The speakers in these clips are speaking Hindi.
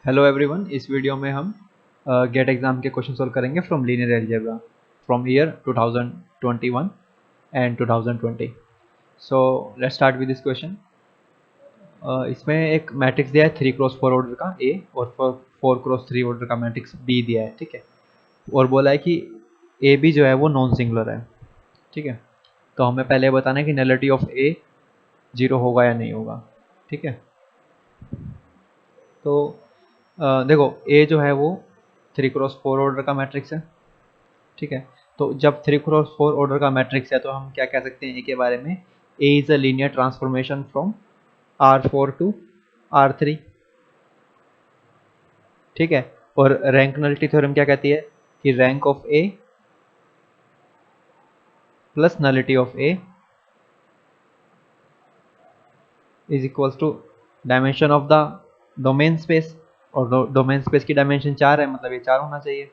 हेलो एवरीवन, इस वीडियो में हम गेट एग्जाम के क्वेश्चन सॉल्व करेंगे from linear algebra from year 2021 and 2020। So let's start with this question. इसमें एक मैट्रिक्स दिया है 3x4 ऑर्डर का ए और 4x3 ऑर्डर का मैट्रिक्स बी दिया है, ठीक है। और बोला है कि ए बी जो है वो नॉन सिंगुलर है, ठीक है। तो हमें पहले बताना है कि नलिटी ऑफ ए जीरो होगा या नहीं होगा, ठीक है। तो देखो ए जो है वो 3x4 ऑर्डर का मैट्रिक्स है, ठीक है। तो जब 3x4 ऑर्डर का मैट्रिक्स है तो हम क्या कह सकते हैं ए के बारे में? A is a linear transformation from R4 to R3, ठीक है। और रैंक नलिटी थ्योरम क्या कहती है कि rank of A plus nullity of A is equals to dimension of the domain space. और डोमेन स्पेस की डायमेंशन 4 है, मतलब ये 4 होना चाहिए।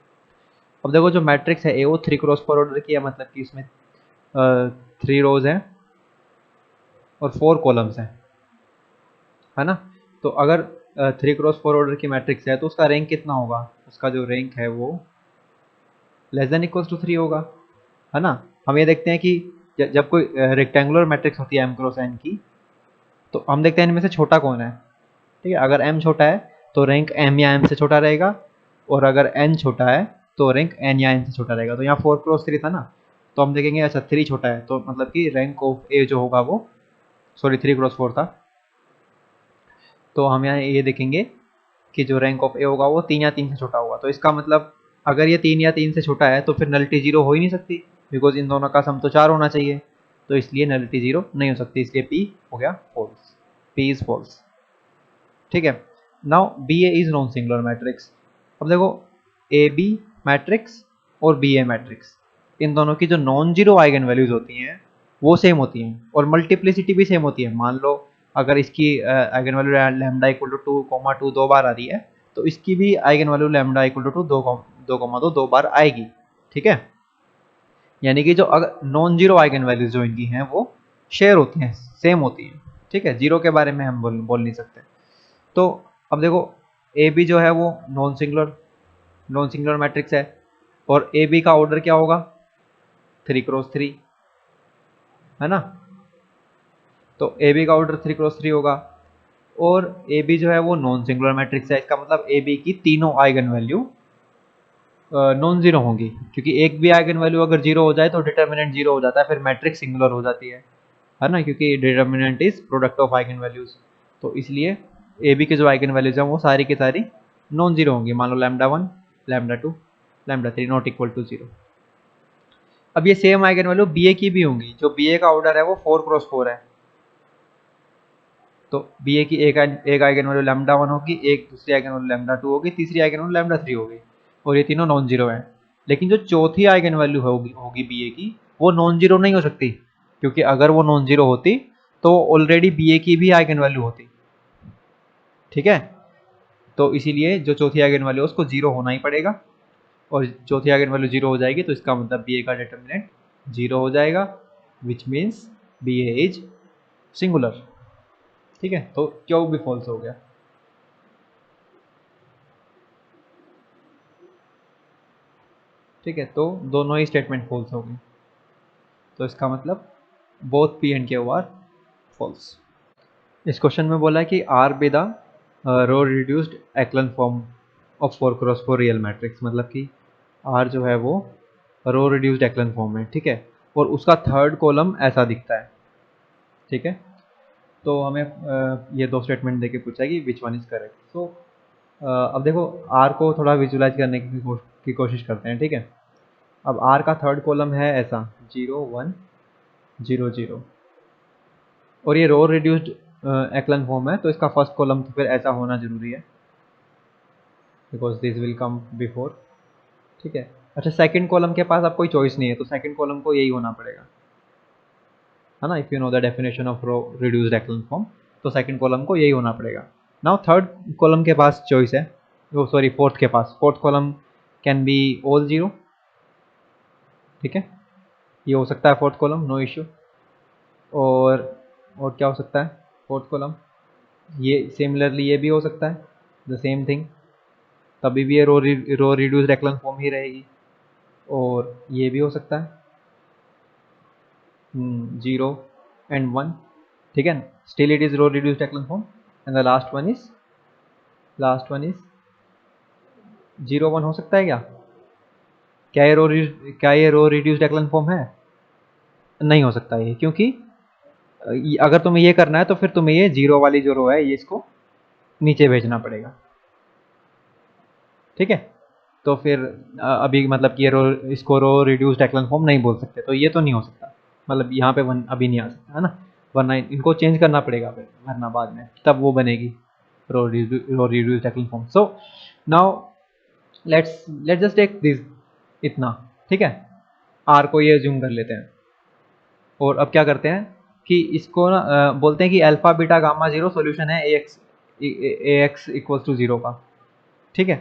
अब देखो जो मैट्रिक्स है ए वो 3x4 ऑर्डर की है, मतलब कि इसमें 3 रोज हैं और 4 कॉलम्स हैं, है ना। तो अगर 3x4 ऑर्डर की मैट्रिक्स है तो उसका रैंक कितना होगा? उसका जो रैंक है वो लेस देन इक्वल्स टू 3 होगा, है ना। हम ये देखते हैं कि जब कोई रेक्टेंगुलर मैट्रिक्स होती है m क्रॉस n की, तो हम देखते हैं इनमें से छोटा कौन है, ठीक है। अगर m छोटा है तो रैंक m या m से छोटा रहेगा, और अगर n छोटा है तो रैंक n या n से छोटा रहेगा। तो यहाँ 4x3 था ना, तो हम देखेंगे अच्छा 3 छोटा है, तो मतलब कि रैंक ऑफ ए जो होगा वो, सॉरी 3x4 था, तो हम यहाँ ये देखेंगे कि जो रैंक ऑफ ए होगा वो 3 या 3 से छोटा होगा। तो इसका मतलब अगर ये 3 या 3 से छोटा है तो फिर नलिटी जीरो हो ही नहीं सकती, बिकॉज इन दोनों का सम तो 4 होना चाहिए। तो इसलिए नलिटी जीरो नहीं हो सकती, इसलिए पी हो गया फॉल्स, पी इज फॉल्स, ठीक है। Now B A is non singular matrix. अब देखो ए बी मैट्रिक्स और बी ए मैट्रिक्स, इन दोनों की जो नॉन जीरो आइगन वैल्यूज होती हैं वो सेम होती हैं, और मल्टीप्लिसिटी भी सेम होती है। मान लो अगर इसकी eigen value lambda equal to 2, 2 बार आ रही है, तो इसकी भी eigen value lambda equal to 2, 2 बार आएगी, ठीक है। यानी कि जो अगर नॉन जीरो आइगन वैल्यूज जो इनकी हैं वो शेयर होती हैं, सेम होती हैं, ठीक है। जीरो के बारे में हम बोल नहीं सकते। तो अब देखो ए बी जो है वो नॉन सिंगुलर मैट्रिक्स है, और ए बी का ऑर्डर क्या होगा? 3x3, है ना। तो ए बी का ऑर्डर 3x3 होगा, और ए बी जो है वो नॉन सिंगुलर मैट्रिक्स है। इसका मतलब ए बी की तीनों आइगन वैल्यू नॉन जीरो होंगी, क्योंकि एक भी आइगन वैल्यू अगर जीरो हो जाए तो डिटर्मिनेंट जीरो हो जाता है, फिर मैट्रिक्स सिंगुलर हो जाती है ना, क्योंकि determinant is product of eigen values. तो इसलिए ए बी के जो आइगन वैल्यूज हैं वो सारी की सारी नॉन जीरो होंगी। मान लो λ1, λ2, λ3 नॉट इक्वल टू जीरो। अब ये सेम आइगन वैल्यू बी ए की भी होंगी। जो बी ए का ऑर्डर है वो 4x4 है, तो बी ए की एक आइगन वैल्यू λ1 होगी, एक दूसरी आइगन वैल्यू λ2 होगी, तीसरी आइगन वैल्यू λ3 होगी, और ये तीनों नॉन जीरो हैं। लेकिन जो चौथी आइगन वैल्यू होगी बी ए की, वो नॉन जीरो नहीं हो सकती, क्योंकि अगर वो नॉन जीरो होती तो ऑलरेडी बी ए की भी आइगन वैल्यू होती, ठीक है। तो इसीलिए जो चौथी आइगन वैल्यू है उसको जीरो होना ही पड़ेगा, और चौथी आइगन वैल्यू जीरो हो जाएगी तो इसका मतलब बी ए का डिटर्मिनेंट जीरो हो जाएगा, which means B A is singular, ठीक है। तो क्यों भी फॉल्स हो गया, ठीक है। तो दोनों ही स्टेटमेंट फॉल्स हो गए, तो इसका मतलब both P and Q are false. इस क्वेश्चन में बोला है कि R be the row reduced echelon form of 4x4 real matrix, मतलब कि आर जो है वो रो रिड्यूस्ड एक्लन फॉर्म है, ठीक है। और उसका थर्ड कॉलम ऐसा दिखता है, ठीक है। तो हमें ये दो स्टेटमेंट देके पूछा है कि विच वन इज करेक्ट। तो अब देखो आर को थोड़ा विजुलाइज करने की कोशिश करते हैं, ठीक है। अब आर का थर्ड कॉलम है ऐसा 0, 1, 0, 0, और ये रो रिड्यूस्ड एक्लन फॉर्म है, तो इसका फर्स्ट कॉलम तो फिर ऐसा होना जरूरी है, because this will come before, ठीक है। अच्छा सेकंड कॉलम के पास अब कोई चॉइस नहीं है, तो सेकंड कॉलम को यही होना पड़ेगा, है ना। If you know the definition of row reduced echelon form, तो सेकंड कॉलम को यही होना पड़ेगा। नाउ थर्ड कॉलम के पास चॉइस है, वो सॉरी फोर्थ के पास, fourth column can be all zero, ठीक है। ये हो सकता है फोर्थ कॉलम, नो इश्यू। और क्या हो सकता है फोर्थ कॉलम? ये सिमिलरली ये भी हो सकता है, द सेम थिंग, तभी भी ये रो रिड्यूस्ड एक्लन फॉर्म ही रहेगी। और ये भी हो सकता है 0 and 1, ठीक है, still it is row reduced echelon form. And the last one is 0 1 हो सकता है क्या? क्या ये रो रिड्यूस्ड एक्लन फॉर्म है? नहीं हो सकता ये, क्योंकि अगर तुम्हें ये करना है तो फिर तुम्हें ये 0 वाली जो रो है ये इसको नीचे भेजना पड़ेगा, ठीक है। तो फिर अभी मतलब कि ये रो, इसको रो रिड्यूस्ड एक्लन फॉर्म नहीं बोल सकते, तो ये तो नहीं हो सकता, मतलब यहाँ पे वन अभी नहीं आ सकता है ना, वरना इनको चेंज करना पड़ेगा फिर, वरना बाद में तब वो बनेगी row reduced echelon form. So now let's just take this इतना, ठीक है, आर को ये जूम कर लेते हैं। और अब क्या करते हैं कि इसको ना बोलते हैं कि alpha beta gamma zero solution है A X equals to zero का, ठीक है।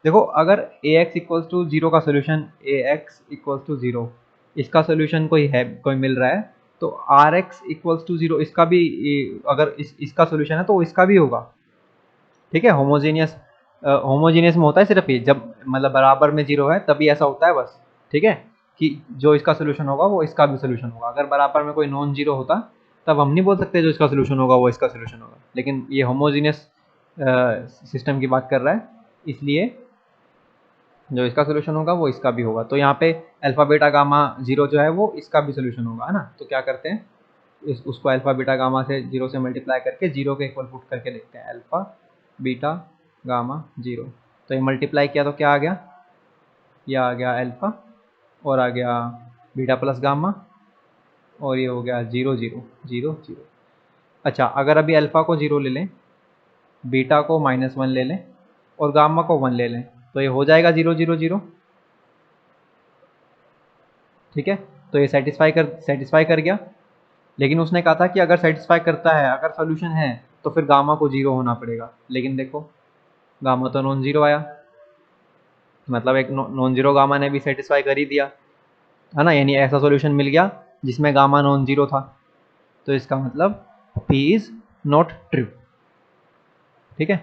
देखो अगर A X equals to zero का solution A X equals to zero, इसका सोल्यूशन कोई है, कोई मिल रहा है, तो R X equals to zero इसका भी, अगर इसका सोल्यूशन है तो इसका भी होगा, ठीक है। होमोजीनियस में होता है सिर्फ ये, जब मतलब बराबर में जीरो है तभी ऐसा होता है बस, ठीक है, कि जो इसका सोल्यूशन होगा वो इसका भी सोल्यूशन होगा। अगर बराबर में कोई नॉन जीरो होता तब हम नहीं बोल सकते जो इसका सोल्यूशन होगा वो इसका सोल्यूशन होगा, लेकिन ये होमोजीनियस सिस्टम की बात कर रहा है, इसलिए जो इसका सोल्यूशन होगा वो इसका भी होगा। तो यहाँ पे अल्फा बीटा गामा जीरो जो है वो इसका भी सोल्यूशन होगा, है ना। तो क्या करते हैं, उसको अल्फा बीटा गामा से जीरो से मल्टीप्लाई करके जीरो के इक्वल पुट करके देखते हैं, अल्फा बीटा गामा जीरो। तो ये मल्टीप्लाई किया तो क्या आ गया, ये आ गया अल्फा और आ गया बीटा प्लस गामा, और ये हो गया जीरो जीरो जीरो जीरो। अच्छा, अगर अभी अल्फा को जीरो ले लें, बीटा को -1 ले लें और गामा को 1 ले लें, तो ये हो जाएगा जीरो जीरो जीरो, ठीक है। तो ये सेटिस्फाई कर गया। लेकिन उसने कहा था कि अगर सेटिस्फाई करता है, अगर सोल्यूशन है, तो फिर गामा को जीरो होना पड़ेगा। लेकिन देखो गामा तो नॉन जीरो आया, मतलब एक नॉन जीरो गामा ने भी सेटिस्फाई कर ही दिया, है ना, यानी ऐसा सॉल्यूशन मिल गया जिसमें गामा नॉन जीरो था। तो इसका मतलब P इज नॉट ट्रू, ठीक है,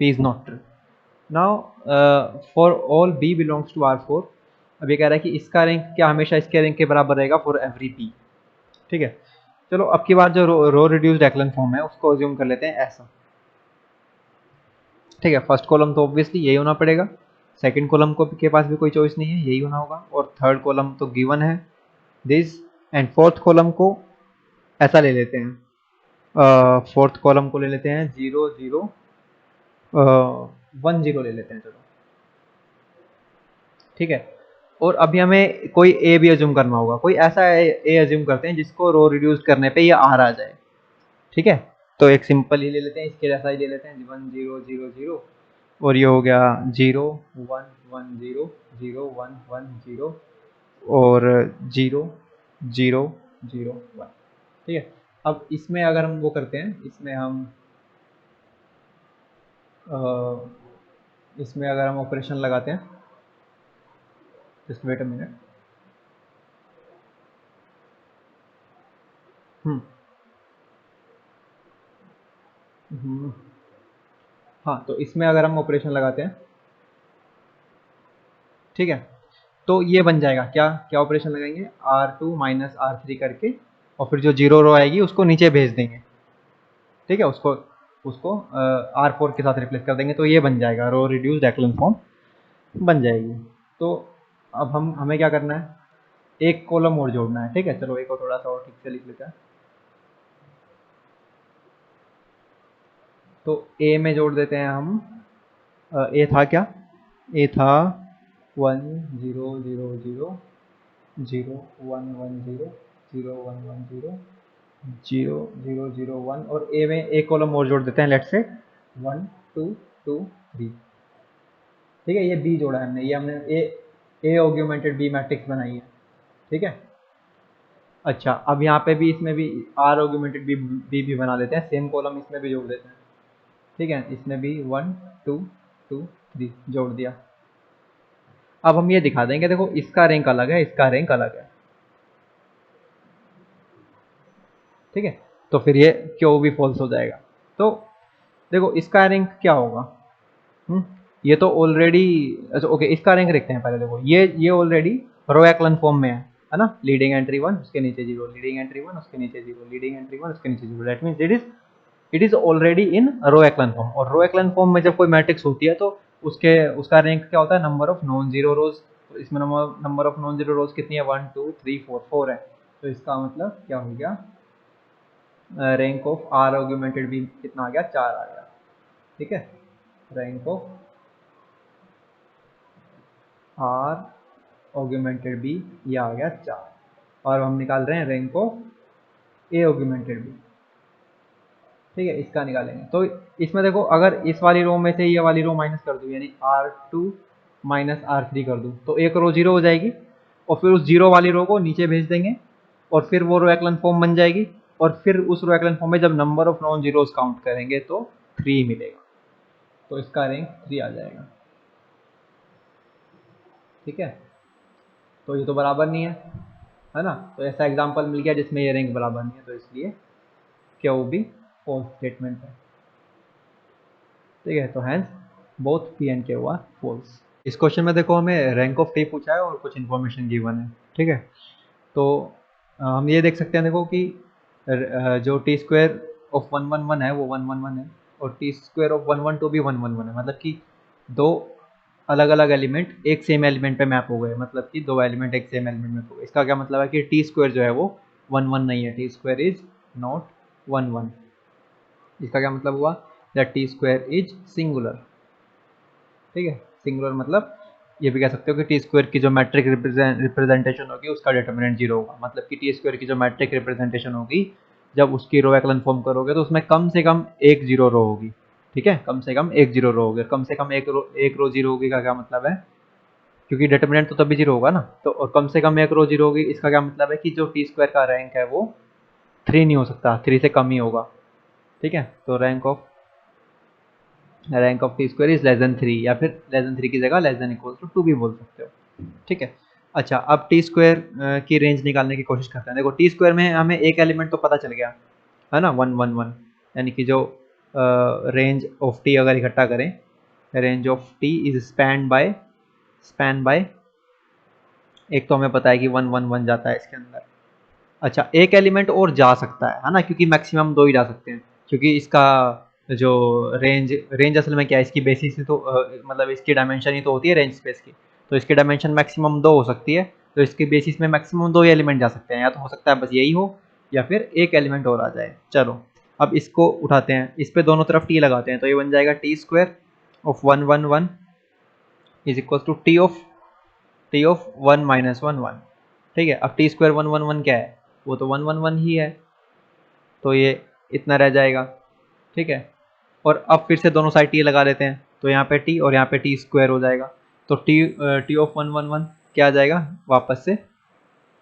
P is not true. Now for all B belongs to R4, अब ये कह रहा है कि इसका रैंक क्या हमेशा इसके रैंक के बराबर रहेगा फॉर एवरी P, ठीक है। चलो अब की बार जो रो रिड्यूस्ड एक्लन फॉर्म है उसको अज्यूम कर लेते हैं ऐसा, ठीक है। फर्स्ट कॉलम तो ऑब्वियसली यही होना पड़ेगा, सेकंड कॉलम को के पास भी कोई चॉइस नहीं है, यही होना होगा, और थर्ड कॉलम तो गिवन है दिस, एंड फोर्थ कॉलम को ऐसा ले लेते हैं, फोर्थ कॉलम को ले लेते हैं 0 0 1 0 ले लेते हैं, चलो ठीक है। और अभी हमें कोई ए भी अज्यूम करना होगा, कोई ऐसा ए अज्यूम करते हैं जिसको रो रिड्यूस करने पे ये आर आ जाए, ठीक है। तो एक सिंपल ही ले लेते हैं, इसके जैसा ही ले लेते हैं 1 0 0 0, और ये हो गया 0 1 1 0 0 1 1 0 और 0 0 0 1, ठीक है। अब इसमें अगर हम वो करते हैं, इसमें अगर हम ऑपरेशन लगाते हैं, जस्ट वेट अ मिनट, हाँ, तो इसमें अगर हम ऑपरेशन लगाते हैं, ठीक है, तो ये बन जाएगा, क्या क्या ऑपरेशन लगाएंगे, R2 माइनस R3 करके, और फिर जो जीरो रो आएगी उसको नीचे भेज देंगे, ठीक है, उसको उसको R4 के साथ रिप्लेस कर देंगे, तो ये बन जाएगा रो रिड्यूस्ड एक्लन फॉर्म बन जाएगी। तो अब हमें क्या करना है, एक कॉलम और जोड़ना है, ठीक है। चलो एक और थोड़ा सा और ठीक से लिख लेते हैं। तो ए में जोड़ देते हैं हम, ए था क्या, ए था 1 0 0 0 0 1 1 0 0 1 1 0 0 0 0 1, और ए में एक कॉलम और जोड़ देते हैं, लेट्स से 1 2 2 3, ठीक है। ये बी जोड़ा है हमने, ये हमने ए ऑग्यूमेंटेड बी मैट्रिक्स बनाई है, ठीक है। अच्छा, अब यहाँ पे भी इसमें भी आर ऑग्यूमेंटेड बी भी बना देते हैं, सेम कॉलम इसमें भी जोड़ देते हैं, ठीक है। इसमें भी 1 2 2 3 जोड़ दिया। अब हम ये दिखा देंगे, देखो इसका रैंक अलग है, इसका रैंक अलग है, ठीक है। तो फिर ये क्यों भी फॉल्स हो जाएगा। तो देखो इसका रैंक क्या होगा, ये तो ऑलरेडी, अच्छा ओके, इसका रैंक देखते हैं पहले। देखो ये ऑलरेडी रो एक्लन फॉर्म में है ना। लीडिंग एंट्री 1 उसके नीचे 0, लीडिंग एंट्री 1 उसके नीचे 0, लीडिंग एंट्री 1 उसके नीचे 0। That means it is already in row echelon form. और रो एक्लन फॉर्म में जब कोई मैट्रिक्स होती है तो उसका रैंक क्या होता है, नंबर ऑफ नॉन जीरो रोज। तो इसमें नंबर ऑफ नॉन जीरो रोज कितनी है, 1 2 3 4 4 है। तो इसका मतलब क्या हो गया, rank of R augmented B कितना आ गया, 4 आ गया। ठीक है, rank of R augmented B ये आ गया 4। और हम निकाल रहे हैं rank of A augmented B. ठीक है, इसका निकालेंगे। तो इसमें देखो, अगर इस वाली रो में से ये वाली रो माइनस कर दूँ, यानी R2 माइनस R3 कर दूँ, तो एक रो जीरो हो जाएगी। और फिर उस जीरो वाली रो को नीचे भेज देंगे और फिर वो रो एक्लन फॉर्म बन जाएगी। और फिर उस रो एक्लन फॉर्म में जब number of non zeros count करेंगे तो 3 मिलेगा। तो इसका रैंक 3 आ जाएगा। ठीक है, तो ये तो बराबर नहीं है ना। तो ऐसा एग्जाम्पल मिल गया जिसमें ये रैंक बराबर नहीं है, तो इसलिए क्यू भी फॉल्स स्टेटमेंट है। ठीक है, तो हैंस बोथ पी एंड के हुआ फॉल्स। इस क्वेश्चन में देखो हमें रैंक ऑफ टी पूछा है और कुछ इन्फॉर्मेशन गिवन है। ठीक है, तो हम ये देख सकते हैं देखो कि जो टी स्क्वायर ऑफ 111 है वो 111 है, और टी स्क्वायर ऑफ 112 भी 111 है। मतलब कि दो अलग अलग एलिमेंट एक सेम एलिमेंट पे मैप हो गए, मतलब कि दो एलिमेंट एक सेम एलिमेंट में हो गए। इसका क्या मतलब है कि टी स्क्वायर जो है वो 11 नहीं है, टी स्क्वायर इज नॉट 11। इसका क्या मतलब हुआ, that T square is singular. ठीक है, सिंगुलर मतलब ये भी कह सकते हो कि टी स्क्वायर की जो मैट्रिक रिप्रेजेंटेशन होगी उसका डिटर्मिनेंट 0 होगा। मतलब कि टी स्क्वायर की जो मैट्रिक रिप्रेजेंटेशन होगी जब उसकी रो एक्लन फॉर्म करोगे तो उसमें कम से कम एक जीरो रो होगी। ठीक है, कम से कम एक जीरो रो होगी। कम से कम एक रो जीरो होगी का क्या मतलब है, क्योंकि डिटर्मिनेंट तो तभी जीरो होगा ना। तो और कम से कम एक रो जीरो होगी, इसका क्या मतलब है कि जो टी स्क्वायर का रैंक है वो 3 नहीं हो सकता, 3 से कम ही होगा। ठीक है, तो rank of T square is less then 3, या फिर लेस देन 3 की जगह लेस देन इक्वल टू 2 भी बोल सकते हो। ठीक है, अच्छा अब टी स्क्वायर की रेंज निकालने की कोशिश करते हैं। देखो टी स्क्वायर में हमें एक एलिमेंट तो पता चल गया है ना, 111, यानी कि जो रेंज ऑफ टी अगर इकट्ठा करें, range of T is span by एक तो हमें पता है कि 111 जाता है इसके अंदर। अच्छा, एक एलिमेंट और जा सकता है ना, क्योंकि मैक्सिमम 2 ही जा सकते हैं। क्योंकि इसका जो रेंज रेंज असल में क्या है, इसकी बेसिस ही तो मतलब इसकी डायमेंशन ही तो होती है रेंज स्पेस की। तो इसकी डायमेंशन मैक्सिमम 2 हो सकती है। तो इसके बेसिस में मैक्सिमम 2 ही एलिमेंट जा सकते हैं, या तो हो सकता है बस यही हो या फिर एक एलिमेंट और आ जाए। चलो अब इसको उठाते हैं, इस पे दोनों तरफ टी लगाते हैं, तो ये बन जाएगा T square of 111 is equal to T of 1 minus 1 1। ठीक है, अब टी स्क्वायर 111 क्या है, वो तो 111 ही है, तो ये इतना रह जाएगा। ठीक है, और अब फिर से दोनों साइड टी लगा लेते हैं, तो यहाँ पे टी और यहाँ पे टी स्क्वायर हो जाएगा। तो टी ऑफ 111 क्या आ जाएगा, वापस से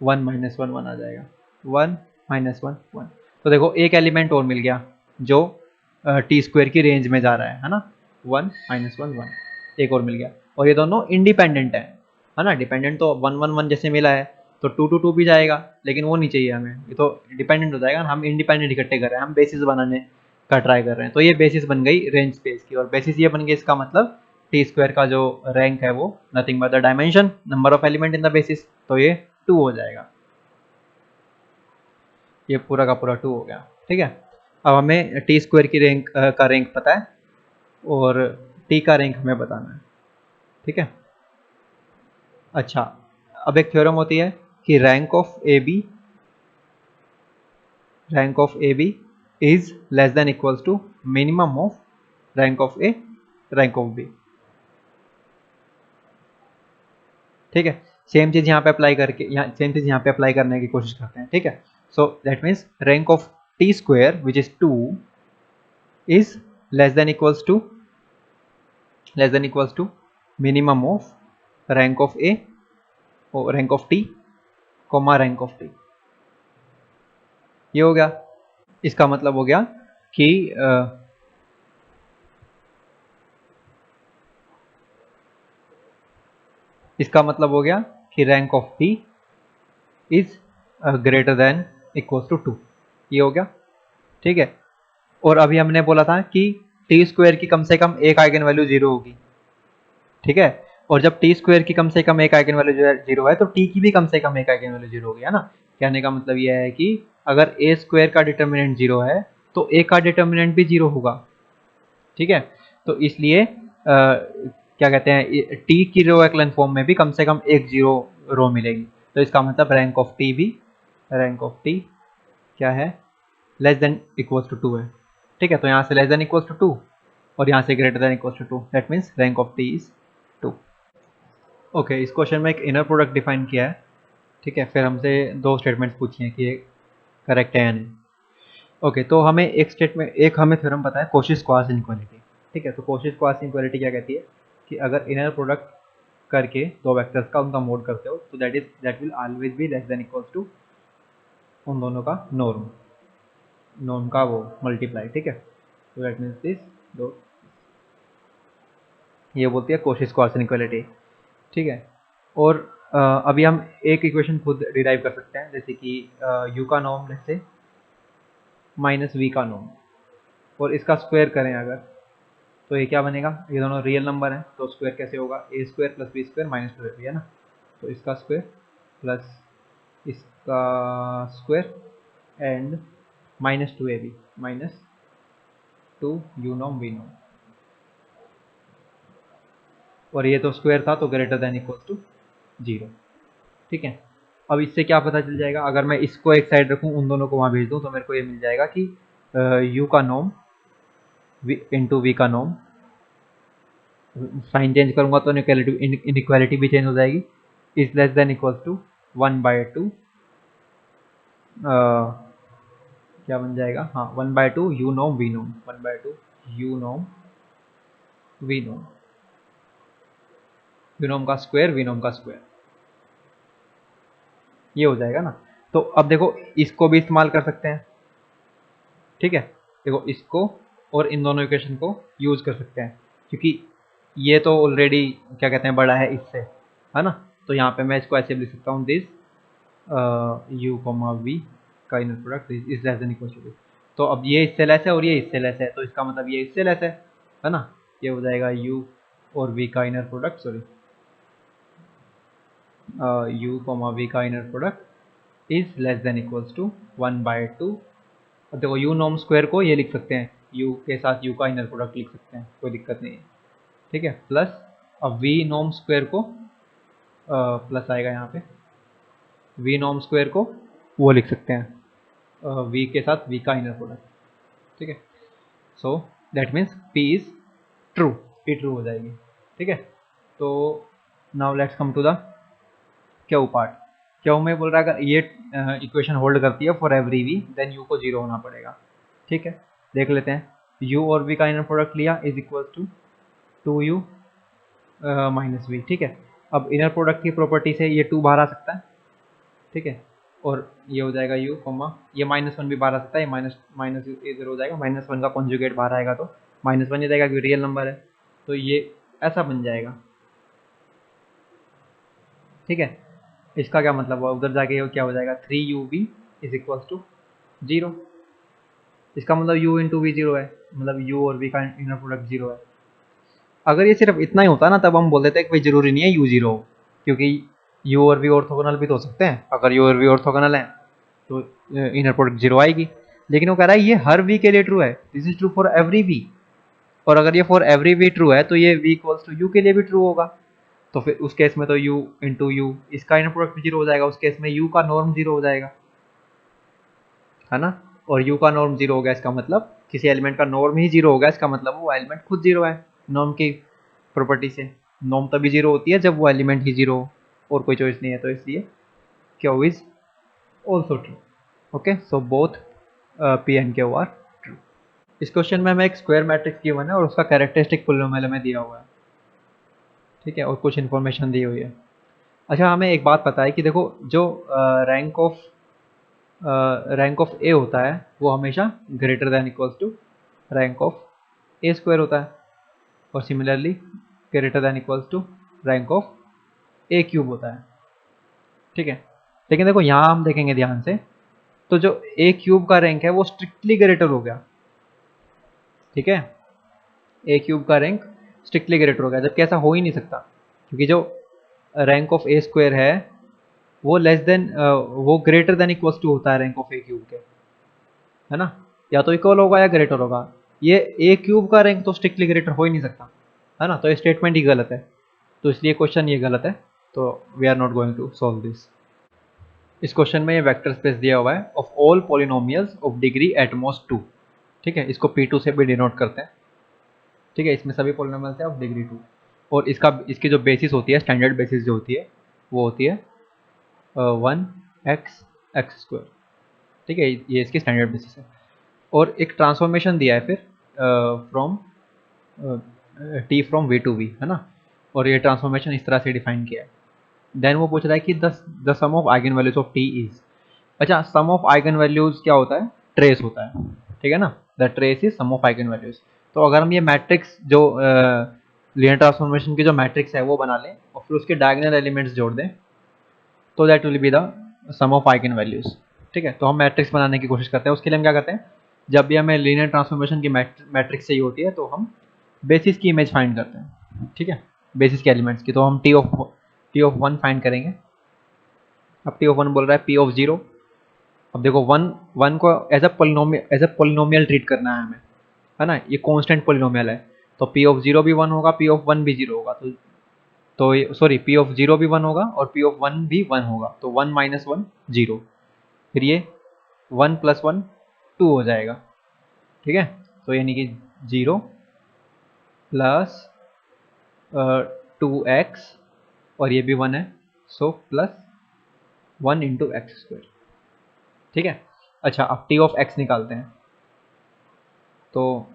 1 माइनस 1 1 आ जाएगा, 1 माइनस 1 1। तो देखो एक एलिमेंट और मिल गया जो टी स्क्वायर की रेंज में जा रहा है ना, 1 माइनस 1 1 एक और मिल गया। और ये दोनों इंडिपेंडेंट है ना। डिपेंडेंट तो 1 1 1 जैसे मिला है तो 2 2 2 भी जाएगा, लेकिन वो नहीं चाहिए हमें, ये तो डिपेंडेंट हो जाएगा। हम इंडिपेंडेंट इकट्ठे कर रहे हैं, हम बेसिस बनाने का ट्राई कर रहे हैं। तो ये बेसिस बन गई रेंज स्पेस की, और बेसिस ये बन गई, इसका मतलब टी स्क्वायर का जो रैंक है वो nothing but the dimension number of element in the basis, तो ये 2 हो जाएगा। ये पूरा का पूरा 2 हो गया। ठीक है, अब हमें टी स्क्वायर की रैंक का रैंक पता है और टी का रैंक हमें बताना है। ठीक है, अच्छा अब एक थ्योरम होती है कि rank of A B is less than equals to minimum of rank of A rank of B. ठीक है, सेम चीज यहाँ पे अप्लाई करके सेम चीज यहाँ पे अप्लाई करने की कोशिश करते हैं। ठीक है, so that means rank of T square which is 2 is less than equals to minimum of rank of A और rank of T comma rank of T. ये हो गया, इसका मतलब हो गया कि rank of T is greater than equals to 2। ये हो गया। ठीक है, और अभी हमने बोला था कि टी स्क्वायर की कम से कम एक आइगन वैल्यू 0 होगी, ठीक है। और जब टी स्क्वायर की कम से कम एक आइगन वैल्यू 0 है तो टी की भी कम से कम एक आइगन वैल्यू 0 होगी, है ना। कहने का मतलब यह है कि अगर ए स्क्वायर का डिटर्मिनेंट 0 है तो ए का डिटर्मिनेंट भी 0 होगा, ठीक है। तो इसलिए क्या कहते हैं, टी की रो एक्लन फॉर्म में भी कम से कम एक 0 रो मिलेगी। तो इसका मतलब रैंक ऑफ टी भी, रैंक ऑफ टी क्या है, लेस देन इक्वल्स टू 2 है, ठीक है। तो यहाँ से लेस देन इक्वल्स टू 2 और यहाँ से greater than equals to 2, that means rank of T is 2। Okay, इस क्वेश्चन में एक इनर प्रोडक्ट डिफाइन किया है, ठीक है। फिर हमसे दो स्टेटमेंट्स पूछी हैं कि ये करेक्ट है या नहीं। ओके, तो हमें एक स्टेटमेंट, एक हमें थ्योरम पता है कोशिश क्वास इनक्वालिटी, ठीक है। तो कोशिश क्वास इनक्वालिटी क्या कहती है कि अगर इनर प्रोडक्ट करके दो वेक्टर्स का उनका मोड करते हो तो that will always be less than equals to उन दोनों का नॉर्म, नॉर्म का वो मल्टीप्लाई, ठीक है। तो दैट मीन्स दिस दो, ये बोलती है कोशिश क्वास इनक्वालिटी, ठीक है। और अभी हम एक इक्वेशन खुद डिराइव कर सकते हैं, जैसे कि यू का नॉर्म जैसे माइनस वी का नॉर्म, और इसका स्क्वायर करें अगर, तो ये क्या बनेगा, ये दोनों रियल नंबर हैं तो स्क्वायर कैसे होगा, ए square plus B square minus 2ab, है ना। तो इसका स्क्वायर प्लस इसका square and minus 2ab minus 2 you Nom we नॉम, और ये तो स्क्वायर था तो ग्रेटर देन इक्वल टू 0, ठीक है। अब इससे क्या पता चल जाएगा, अगर मैं इसको एक साइड रखूं उन दोनों को वहां भेज दूं तो मेरे को ये मिल जाएगा कि u का नॉर्म इंटू वी का नॉर्म, साइन चेंज करूंगा तो इनइक्वालिटी भी चेंज हो जाएगी, is less than equal to 1/2 क्या बन जाएगा, हाँ 1/2 you Nom we Nom, 1/2 you Nom we Nom, we नॉम का स्क्वायर वी नॉम का स्क्वायर, ये हो जाएगा ना। तो अब देखो इसको भी इस्तेमाल कर सकते हैं, ठीक है। देखो इसको और इन दोनों इक्वेशन को यूज कर सकते हैं, क्योंकि ये तो ऑलरेडी क्या कहते हैं बड़ा है इससे, है ना। तो यहाँ पे मैं इसको ऐसे लिख सकता हूँ, दिस यू कॉमा वी का inner product is less than equal to, तो अब ये इससे लेस है और ये इससे लेस है, तो इसका मतलब ये इससे लेस है ना। ये हो जाएगा u और v का inner product, sorry u comma v का inner product is less than equals to 1/2। अब देखो u नॉर्म स्क्वायर को ये लिख सकते हैं, u के साथ u का इनर प्रोडक्ट लिख सकते हैं, कोई दिक्कत नहीं है, ठीक है। प्लस अब v नॉर्म स्क्वायर को प्लस आएगा यहाँ पे, v नॉर्म स्क्वायर को वो लिख सकते हैं v के साथ v का इनर प्रोडक्ट, ठीक है। So that means p is true, p true हो जाएगी, ठीक है। तो now let's come to the q part. Q में बोल रहा है अगर ये इक्वेशन होल्ड करती है for every v then u को 0 होना पड़ेगा, ठीक है। देख लेते हैं, u और v का इनर प्रोडक्ट लिया is equal to 2u minus v, ठीक है। अब इनर प्रोडक्ट की प्रॉपर्टी से ये 2 बाहर आ सकता है, ठीक है। और ये हो जाएगा u कॉमा, ये -1 भी बाहर आ सकता है, माइनस माइनस इधर हो जाएगा, -1 का कॉन्जुगेट बाहर आएगा तो -1 ही जाएगा क्योंकि रियल नंबर है, तो ये ऐसा बन जाएगा, ठीक है। इसका क्या मतलब हुआ, उधर जाके क्या हो जाएगा, 3ub इज इक्वल टू 0, इसका मतलब u इंटू वी 0 है, मतलब u और v का इनर प्रोडक्ट 0 है। अगर ये सिर्फ इतना ही होता ना तब हम बोल देते हैं कि भाई जरूरी नहीं है u 0 हो, क्योंकि u और v ऑर्थोगोनल भी तो हो सकते हैं, अगर u और v ऑर्थोगोनल है तो इनर प्रोडक्ट 0 आएगी। लेकिन वो कह रहा है ये हर v के लिए ट्रू है, this is true for every v, और अगर ये फॉर एवरी v ट्रू है तो ये v इक्वल्स टू u के लिए भी ट्रू होगा, तो फिर उस केस में तो u इंटू यू, इसका इनर प्रोडक्ट भी 0 हो जाएगा, उस केस में u का नॉर्म 0 हो जाएगा, है ना। और u का नॉर्म 0 हो गया, इसका मतलब किसी एलिमेंट का नॉर्म ही 0 होगा, इसका मतलब वो एलिमेंट खुद 0 है, नॉर्म की प्रॉपर्टी से। नॉर्म तभी 0 होती है जब वो एलिमेंट ही 0 हो और कोई चॉइस नहीं है, तो इसलिए Q is also true. Okay, so both P and Q are true. इस क्वेश्चन में हमें एक स्क्वायर मैट्रिक्स गिवन है और उसका कैरेक्टरिस्टिक पॉलिनोमियल हमें दिया हुआ है, ठीक है, और कुछ इन्फॉर्मेशन दी हुई है। अच्छा, हमें एक बात पता है कि देखो जो रैंक ऑफ ए होता है वो हमेशा greater than equals to rank of A square होता है, और similarly greater than equals to rank of A cube होता है, ठीक है। लेकिन देखो यहाँ हम देखेंगे ध्यान से, तो जो ए क्यूब का रैंक है वो स्ट्रिक्टली ग्रेटर हो गया, ठीक है। ए क्यूब का रैंक स्ट्रिक्टली ग्रेटर होगा, जबकि ऐसा हो ही नहीं सकता, क्योंकि जो रैंक ऑफ ए स्क्वायर है वो लेस देन वो ग्रेटर देन इक्वल्स टू होता है रैंक ऑफ ए क्यूब के, है ना, या तो इक्वल होगा या ग्रेटर होगा। ये ए क्यूब का रैंक तो स्ट्रिक्टली ग्रेटर हो ही नहीं सकता, है ना, तो ये स्टेटमेंट ही गलत है, तो इसलिए क्वेश्चन ये गलत है, तो we are not going to solve this. इस क्वेश्चन में ये वेक्टर स्पेस दिया हुआ है of all polynomials of degree at most 2, ठीक है, इसको P2 से भी डिनोट करते हैं, ठीक है, इसमें सभी पॉलिनोमियल्स हैं ऑफ डिग्री 2, और इसकी जो बेसिस होती है, स्टैंडर्ड बेसिस जो होती है वो होती है 1x(x²), ठीक है, ये इसकी स्टैंडर्ड बेसिस है। और एक ट्रांसफॉर्मेशन दिया है फिर from t from v to v, है ना, और ये ट्रांसफॉर्मेशन इस तरह से डिफाइन किया है। देन वो पूछ रहा है कि the sum of eigen values of t is, अच्छा, सम ऑफ आइगन वैल्यूज क्या होता है, ट्रेस होता है, ठीक है ना, the trace is sum of eigen values. तो अगर हम ये मैट्रिक्स जो लीनियर ट्रांसफॉर्मेशन की जो मैट्रिक्स है वो बना लें और फिर उसके डायगोनल एलिमेंट्स जोड़ दें, तो that will be the sum of eigen values, ठीक है। तो हम मैट्रिक्स बनाने की कोशिश करते हैं, उसके लिए हम क्या करते हैं, जब भी हमें लीनियर ट्रांसफॉर्मेशन की मैट्रिक्स चाहिए होती है तो हम बेसिस की इमेज फाइंड करते हैं, ठीक है, बेसिस के एलिमेंट्स की। तो हम टी ऑफ 1 फाइंड करेंगे। अब टी ऑफ 1 बोल रहा है पी ऑफ 0। अब देखो वन को एज अ पोलिनोमियल ट्रीट करना है हमें, है ना, ये कांस्टेंट पोलिनोमियल है, तो पी ऑफ 0 भी 1 होगा, पी ऑफ 1 भी 0 होगा, तो सॉरी पी ऑफ 0 भी 1 होगा और पी ऑफ 1 भी 1 होगा, तो 1 माइनस 1 0, फिर ये 1 प्लस 1 2 हो जाएगा, ठीक है, तो यानी कि 0 प्लस 2x और ये भी 1 है, so plus 1 into x square, ठीक है। अच्छा, अब टी ऑफ एक्स निकालते हैं, तो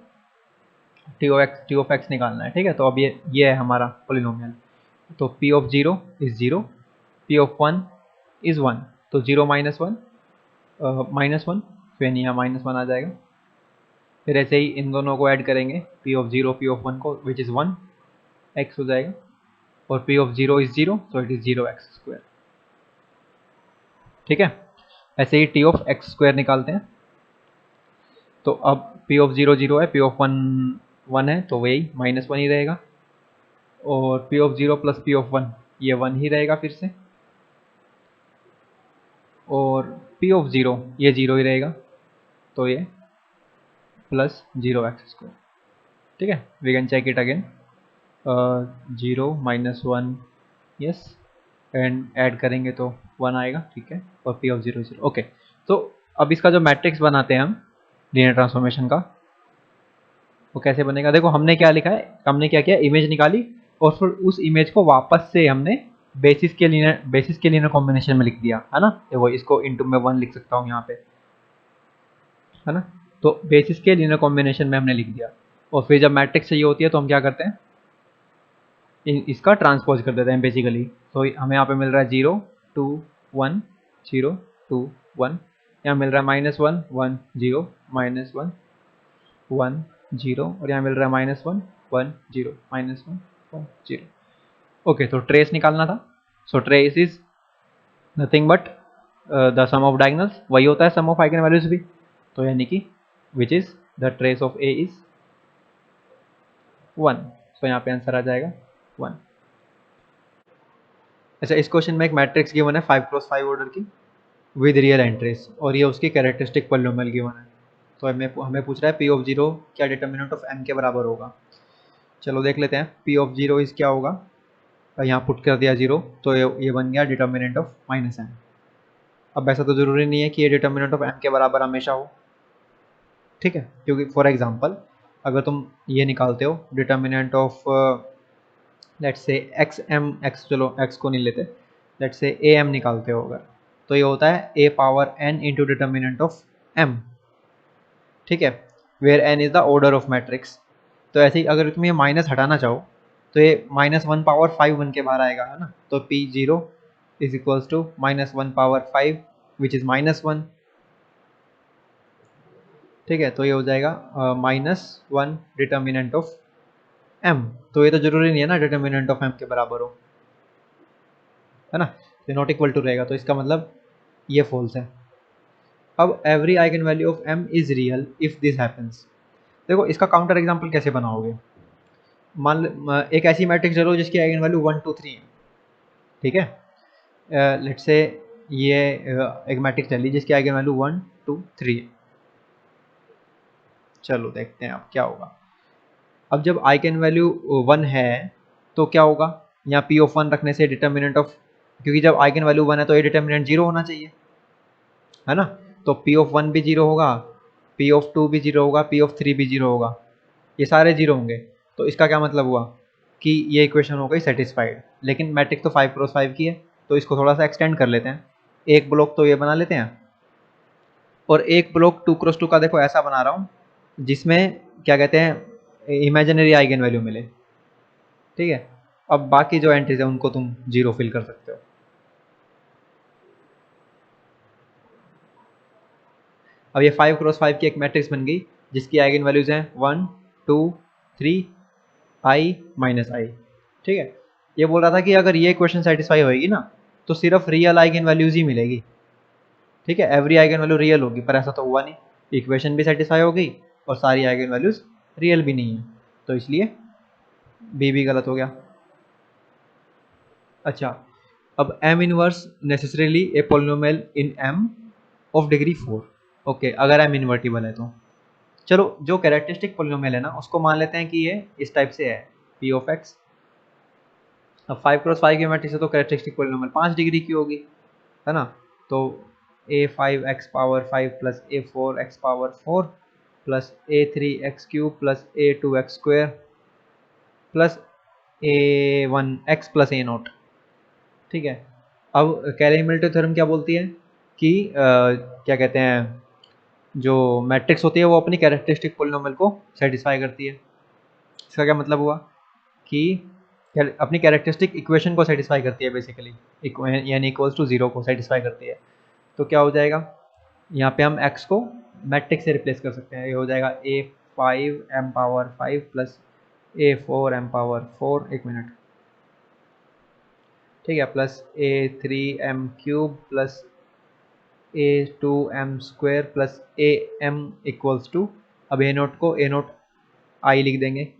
टी ऑफ एक्स निकालना है, ठीक है, तो अब ये है हमारा पोलिनोमियल, तो P of 0 is 0, P of 1 is 1, तो 0 माइनस 1 माइनस 1, फिर यहाँ माइनस 1 आ जाएगा, फिर ऐसे ही इन दोनों को ऐड करेंगे, पी ऑफ 0 पी ऑफ 1 को, विच इज़ 1 एक्स हो जाएगा, और पी ऑफ 0 इज 0, तो इट इज़ 0x², ठीक है। ऐसे ही टी ऑफ एक्स स्क्वायर निकालते हैं, तो अब पी ऑफ 0 0 है, पी ऑफ 1 1 है, तो वही माइनस 1 ही रहेगा, और P of 0 plus P of 1 ये 1 ही रहेगा फिर से, और पी ऑफ 0 ये 0 ही रहेगा, तो ये प्लस 0x², ठीक है। We can check it again, 0 minus 1 yes, and add करेंगे तो 1 आएगा, ठीक है, और पी ऑफ 0 0, ओके। तो अब इसका जो मैट्रिक्स बनाते हैं हम लीनियर ट्रांसफॉर्मेशन का, वो कैसे बनेगा, देखो हमने क्या लिखा है, हमने क्या किया, इमेज निकाली और फिर उस इमेज को वापस से हमने बेसिस के लीनियर कॉम्बिनेशन में लिख दिया, है ना, देखो इसको इंटू में 1 लिख सकता हूँ यहाँ पे, है ना, तो बेसिस के लीनियर कॉम्बिनेशन में हमने लिख दिया, और फिर जब मैट्रिक्स चाहिए होती है तो हम क्या करते हैं, इसका ट्रांसपोज कर देते हैं बेसिकली, तो हमें यहाँ पे मिल रहा है 0 2 1 0 2 1, यहाँ मिल रहा है -1 1 0 -1 1 0, और यहाँ मिल रहा है -1 1 0 -1 1 0, ओके। तो ट्रेस निकालना था, so trace is nothing but the sum of diagonals, वही होता है सम ऑफ आइगन वैल्यूज भी, तो यानी कि which is the trace of A is 1, सो यहाँ पे आंसर आ जाएगा 1। अच्छा, इस क्वेश्चन में एक मैट्रिक्स गिवन है 5x5 ऑर्डर की विद रियल एंट्रीज, और ये उसकी कैरेक्टरिस्टिक पॉलिनोमियल गिवन है, तो हमें पूछ रहा है पी ऑफ 0 क्या डिटर्मिनेंट ऑफ m के बराबर होगा। चलो देख लेते हैं, पी ऑफ 0 इज क्या होगा, यहाँ पुट कर दिया 0, तो ये बन गया डिटर्मिनेंट ऑफ -m। अब ऐसा तो ज़रूरी नहीं है कि ये डिटर्मिनेंट ऑफ m के बराबर हमेशा हो, ठीक है, क्योंकि फॉर एग्जांपल अगर तुम ये निकालते हो determinant of let's say x चलो x को नहीं लेते, लेट्स से am निकालते हो अगर, तो ये होता है a power n into determinant of m, ठीक है, where n is the order of matrix. तो ऐसे ही अगर तुम ये माइनस हटाना चाहो तो ये -1 पावर 5 बन के बाहर आएगा, है ना, तो p0 is equals to -1 power 5 which is -1, ठीक है, तो ये हो जाएगा -1 डिटर्मिनेंट ऑफ m, तो ये तो जरूरी नहीं है ना डिटर्मिनेंट ऑफ m के बराबर हो, है ना, ये नॉट इक्वल टू रहेगा, तो इसका मतलब ये फॉल्स है। अब every eigen value of m is real if this happens, देखो इसका काउंटर एग्जांपल कैसे बनाओगे, एक ऐसी मैट्रिक्स ले लो जिसकी आइगन वैल्यू 1 2 3 है, ठीक है। लेट्स से ये एक मैट्रिक्स ले ली जिसकी आइगन वैल्यू 1 2 3 है। चलो देखते हैं अब क्या होगा। अब जब आइगन वैल्यू 1 है तो क्या होगा, यहाँ पी ऑफ 1 रखने से डिटर्मिनेंट ऑफ, क्योंकि जब आइगन वैल्यू 1 है तो ये डिटर्मिनेंट 0 होना चाहिए, है ना। तो पी ऑफ 1 भी 0 होगा, पी ऑफ 2 भी 0 होगा, पी ऑफ 3 भी 0 होगा, ये सारे 0 होंगे। तो इसका क्या मतलब हुआ कि ये इक्वेशन हो गई सेटिस्फाइड। लेकिन मैट्रिक्स तो 5 क्रॉस 5 की है, तो इसको थोड़ा सा एक्सटेंड कर लेते हैं। एक ब्लॉक तो ये बना लेते हैं, और एक ब्लॉक 2 क्रॉस 2 का देखो ऐसा बना रहा हूँ जिसमें क्या कहते हैं इमेजिनरी आइगन वैल्यू मिले, ठीक है। अब बाकी जो एंट्रीज है उनको तुम 0 फिल कर सकते हो। अब ये 5 क्रॉस 5 की एक मैट्रिक्स बन गई जिसकी आइगन वैल्यूज हैं 1 2 3 आई माइनस आई, ठीक है। ये बोल रहा था कि अगर ये इक्वेशन सेटिस्फाई होएगी ना तो सिर्फ रियल आइगन वैल्यूज ही मिलेगी, ठीक है। एवरी आइगन वैल्यू रियल होगी, पर ऐसा तो हुआ नहीं। इक्वेशन भी सेटिस्फाई हो गई और सारी आइगन वैल्यूज रियल भी नहीं है, तो इसलिए बी भी गलत हो गया। अच्छा, अब m inverse necessarily A polynomial in m of degree 4। Okay, अगर m इन्वर्टिबल है तो चलो जो कैरेक्टरिस्टिक पोलिनोमियल है ना उसको मान लेते हैं कि ये इस टाइप से है p ऑफ x। अब 5 क्रॉस 5 की मैट्रिक्स है तो कैरेक्टरिस्टिक पोलिनोमियल 5 डिग्री की होगी, है ना। तो a5x power 5 plus a4x power 4 plus a3x cube plus a2x square plus a1x plus a note, ठीक है। अब कैलिमिनेटिव थ्योरम क्या बोलती है कि क्या कहते हैं जो मैट्रिक्स होती है वो अपनी कैरेक्टरिस्टिक पोलिनोमियल को सेटिस्फाई करती है। इसका क्या मतलब हुआ कि अपनी कैरेक्टरिस्टिक इक्वेशन को सेटिस्फाई करती है बेसिकली, यानी इक्वल्स टू 0 को सेटिस्फाई करती है। तो क्या हो जाएगा, यहाँ पे हम x को मैट्रिक्स से रिप्लेस कर सकते हैं। ये हो जाएगा a5m power 5 plus a4m power 4, एक मिनट, ठीक है, plus a3m cube plus a2m square plus am equals to, अब a नोट को a नोट आई लिख देंगे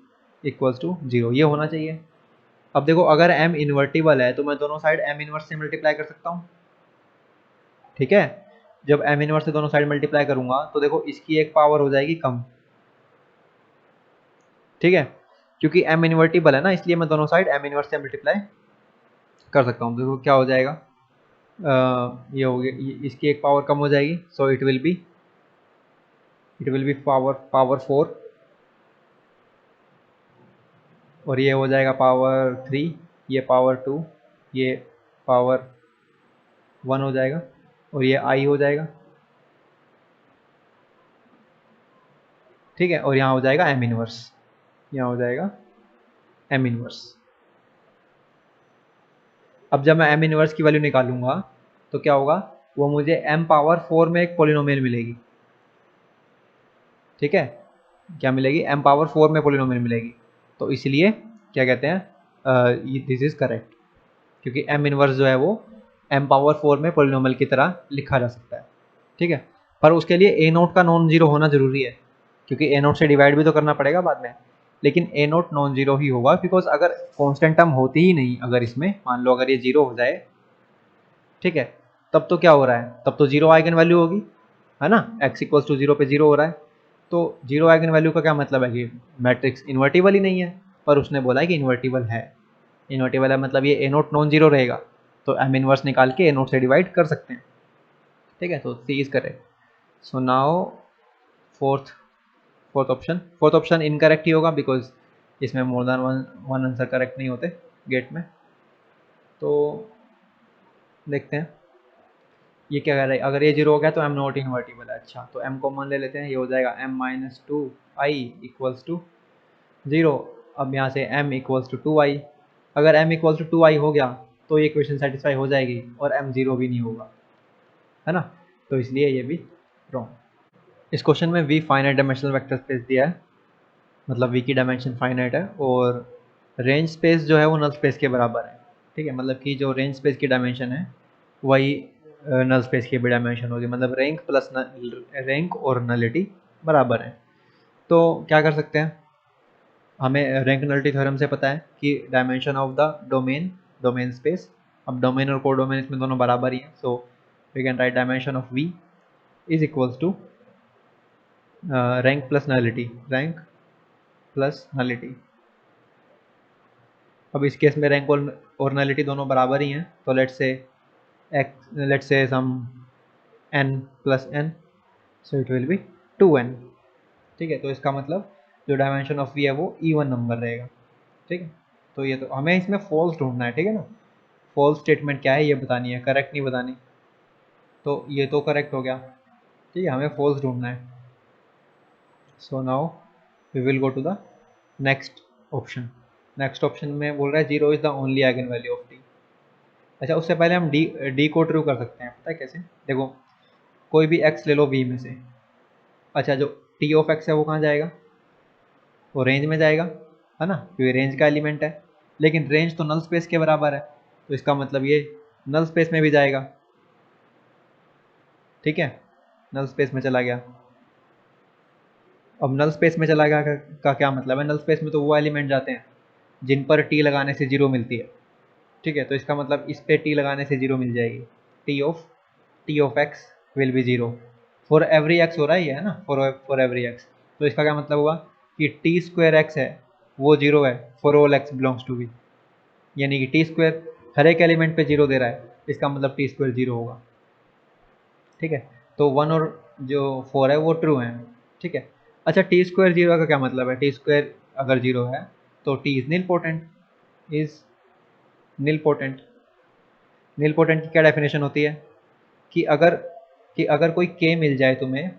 इक्वल्स टू 0, ये होना चाहिए। अब देखो अगर m इन्वर्टिबल है तो मैं दोनों साइड m इनवर्स से मल्टीप्लाई कर सकता हूँ, ठीक है। जब m इनवर्स से दोनों साइड मल्टीप्लाई करूंगा तो देखो इसकी एक पावर हो जाएगी कम, ठीक है, क्योंकि m इन्वर्टिबल है ना इसलिए मैं दोनों साइड m इनवर्स से मल्टीप्लाई कर सकता हूँ। देखो क्या हो जाएगा, ये हो गया, इसकी एक पावर कम हो जाएगी, सो इट विल बी पावर 4, और ये हो जाएगा पावर 3, ये पावर 2, ये पावर 1 हो जाएगा, और ये आई हो जाएगा, ठीक है। और यहाँ हो जाएगा m इनवर्स, यहाँ हो जाएगा m इनवर्स। अब जब मैं m इनवर्स की वैल्यू निकालूंगा तो क्या होगा, वो मुझे m पावर 4 में एक पोलिनोमियल मिलेगी, ठीक है। क्या मिलेगी, m पावर 4 में पोलिनोमियल मिलेगी। तो इसलिए क्या कहते हैं दिस इज करेक्ट, क्योंकि m इनवर्स जो है वो m पावर 4 में पोलिनोमियल की तरह लिखा जा सकता है, ठीक है। पर उसके लिए a नोट का नॉन जीरो होना जरूरी है, क्योंकि a नोट से डिवाइड भी तो करना पड़ेगा बाद में। लेकिन a नोट नॉन जीरो ही होगा, बिकॉज अगर कांस्टेंट टर्म होती ही नहीं, अगर इसमें मान लो अगर ये जीरो हो जाए, ठीक है, तब तो क्या हो रहा है, तब तो जीरो आइगन वैल्यू होगी, है ना। x इक्वल्स टू 0 पे 0 हो रहा है, तो जीरो आइगन वैल्यू का क्या मतलब है कि मैट्रिक्स इन्वर्टिबल ही नहीं है। पर उसने बोला है कि इन्वर्टिबल है, इन्वर्टिबल है मतलब ये ए नोट नॉन जीरो रहेगा, तो एम इनवर्स निकाल के ए नोट से डिवाइड कर सकते हैं, ठीक है। तो C is correct. So now fourth fourth option incorrect ही होगा, बिकॉज इसमें more than one answer correct नहीं होते गेट में। तो देखते हैं ये क्या कह रहा है, अगर ये जीरो हो गया तो m नॉट इन्वर्टिबल है। अच्छा, तो m कॉमन ले लेते हैं, ये हो जाएगा m minus 2i equals to 0। अब यहाँ से m इक्वल्स टू 2i, अगर m इक्वल्स टू 2i हो गया तो ये इक्वेशन सेटिस्फाई हो जाएगी और m जीरो भी नहीं होगा, है ना। तो इसलिए ये भी रॉन्ग। इस क्वेश्चन में v finite dimensional vector space दिया है, मतलब v की डायमेंशन फाइनाइट है, और रेंज स्पेस जो है वो नल स्पेस के बराबर है, ठीक है। मतलब कि जो रेंज स्पेस की डायमेंशन है वही नल स्पेस की भी डायमेंशन होगी, मतलब रैंक प्लस रैंक और नलिटी बराबर है। तो क्या कर सकते हैं, हमें रैंक नलिटी थ्योरम से पता है कि dimension of the domain space, अब डोमेन और कोडोमेन इसमें दोनों बराबर ही हैं, so we can write dimension of V is equals to rank plus nullity. अब इस केस में रैंक और नलिटी दोनों बराबर ही हैं, तो let's say some n plus n, so it will be 2n। ठीक है, तो इसका मतलब जो डायमेंशन ऑफ V है वो इवन नंबर रहेगा। ठीक है, तो ये तो हमें इसमें फॉल्स ढूंढना है। ठीक है ना, फॉल्स स्टेटमेंट क्या है ये बतानी है, करेक्ट नहीं बतानी। तो ये तो करेक्ट हो गया। ठीक है, हमें फॉल्स ढूंढना है। So now we will go to the next option. Next option में बोल रहा है 0 is the only eigen value of t. अच्छा, उससे पहले हम डी को ट्रू कर सकते हैं। पता है कैसे? देखो, कोई भी x ले लो V में से। अच्छा, जो टी ऑफ x है वो कहाँ जाएगा? वो रेंज में जाएगा, है ना, क्योंकि रेंज का एलिमेंट है। लेकिन रेंज तो नल स्पेस के बराबर है, तो इसका मतलब ये नल स्पेस में भी जाएगा। ठीक है, नल स्पेस में चला गया। अब नल स्पेस में चला गया का क्या मतलब है? नल स्पेस में तो वो एलिमेंट जाते हैं जिन पर टी लगाने से 0 मिलती है। ठीक है, तो इसका मतलब इस पे टी लगाने से 0 मिल जाएगी। T of x will be 0 for every x हो रहा है ये, है ना, फॉर एवरी एक्स। तो इसका क्या मतलब हुआ कि टी स्क्वायर एक्स है वो 0 है for all x belongs to v, यानी कि टी स्क्वायर हर एक एलिमेंट पे 0 दे रहा है, इसका मतलब टी स्क्वायर 0 होगा। ठीक है, तो 1 और जो 4 है वो ट्रू है। ठीक है, अच्छा, टी स्क्वायर 0 का क्या मतलब है? टी स्क्वायर अगर 0 है तो t is nilpotent, is nilpotent. Nilpotent की क्या डेफिनेशन होती है कि अगर कोई k मिल जाए तुम्हें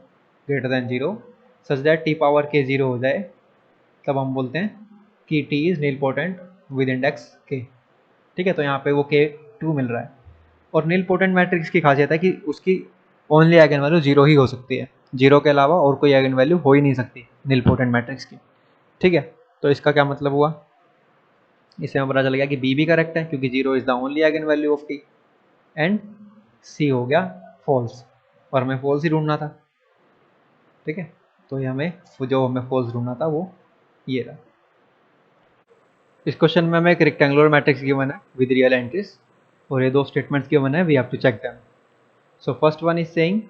greater than 0 such that T power k 0 हो जाए, तब हम बोलते हैं कि t is nilpotent with index k। ठीक है, तो यहाँ पे वो k 2 मिल रहा है। और नील पोटेंट मैट्रिक्स की खासियत है कि उसकी ओनली आइगन वैल्यू 0 ही हो सकती है, 0 के अलावा और कोई आइगन वैल्यू हो ही नहीं सकती नील पोटेंट मैट्रिक्स की। ठीक है, तो इसका क्या मतलब हुआ? इससे हमें पता चल गया कि बी भी करेक्ट है क्योंकि 0 is the only eigen value of T, and C हो गया फॉल्स, और हमें फॉल्स ही ढूंढना था। ठीक है, तो ये हमें फॉल्स ढूंढना था वो ये रहा। इस क्वेश्चन में हमें एक रेक्टेंगुलर मैट्रिक्स गिवन है विद रियल एंट्रीज, और ये दो स्टेटमेंट्स गिवन है, we have to check them. So first one is saying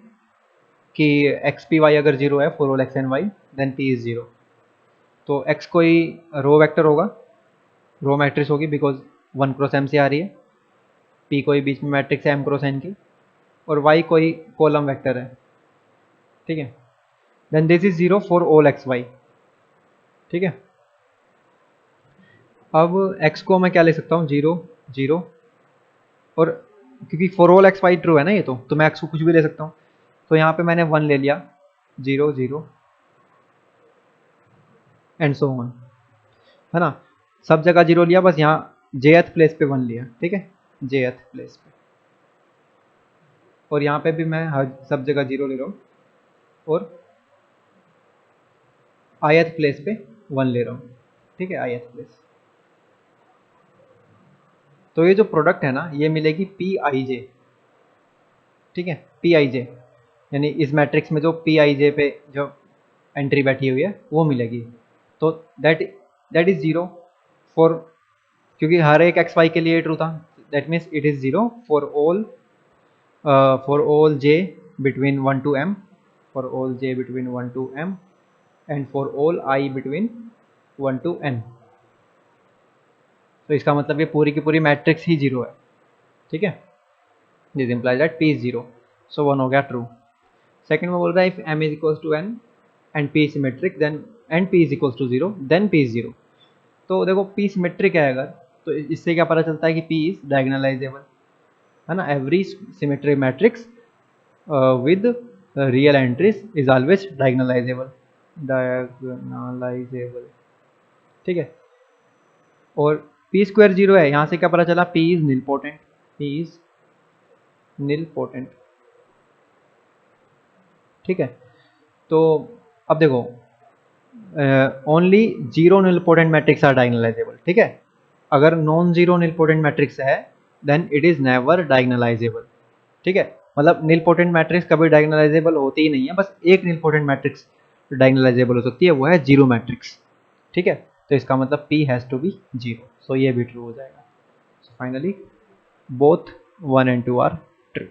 कि एक्स पी वाई अगर 0 है for all x and y then p is 0। तो एक्स कोई रो वेक्टर होगा, रो मैट्रिक्स होगी बिकॉज 1 क्रॉस एम से आ रही है। पी कोई बीच में मैट्रिक्स है एम क्रॉस एन की, और वाई कोई कॉलम वेक्टर है। ठीक है, then this is 0 for all x y. ठीक है, अब x को मैं क्या ले सकता हूँ? 0 0, और क्योंकि for all x y true है ना ये, तो मैं x को कुछ भी ले सकता हूँ। तो यहाँ पे मैंने 1 ले लिया, 0 0 एंड सो ऑन, है ना, सब जगह 0 लिया, बस यहाँ जेथ प्लेस पे 1 लिया। ठीक है, जेथ प्लेस पे, और यहाँ पे भी मैं हर सब जगह 0 ले रहा हूँ, और ith प्लेस पे 1 ले रहा हूँ। ठीक है, ith प्लेस। तो ये जो प्रोडक्ट है ना ये मिलेगी पी आई जे। ठीक है, पी आई जे यानी इस मैट्रिक्स में जो पी आई जे पे जो एंट्री बैठी हुई है वो मिलेगी। तो दैट इज 0 फॉर, क्योंकि हर एक एक्स वाई के लिए ट्रू था, that means it is 0 for all J between 1 to m, for all J between 1 to m, and for all I between 1 to n। तो इसका मतलब ये पूरी की पूरी मैट्रिक्स ही 0 है। ठीक है, this implies that p is 0, सो 1 हो गया ट्रू। सेकंड में बोल रहा है if m is equals to n and p is symmetric then and p is equals to 0 then p is 0। तो देखो p सिमेट्रिक है अगर, तो इससे क्या पता चलता है कि p is डायगोनलाइजेबल, है ना। Every symmetric matrix with real entries is always diagonalisable. ठीक है, और p स्क्वायर 0 है, यहाँ से क्या पता चला? p is nilpotent, p is nilpotent. ठीक है, तो अब देखो only zero nilpotent matrix are diagonalizable. ठीक है, अगर नॉन जीरो निलपोटेंट मैट्रिक्स है then it is never diagonalizable. ठीक है, मतलब निलपोटेंट मैट्रिक्स कभी डायगोनलाइजेबल होती ही नहीं है, बस एक निलपोटेंट मैट्रिक्स डायगोनलाइजेबल हो सकती है, वो है जीरो मैट्रिक्स। ठीक है, तो इसका मतलब p has to be 0, so ये भी ट्रू हो जाएगा। So finally both 1 and 2 are true.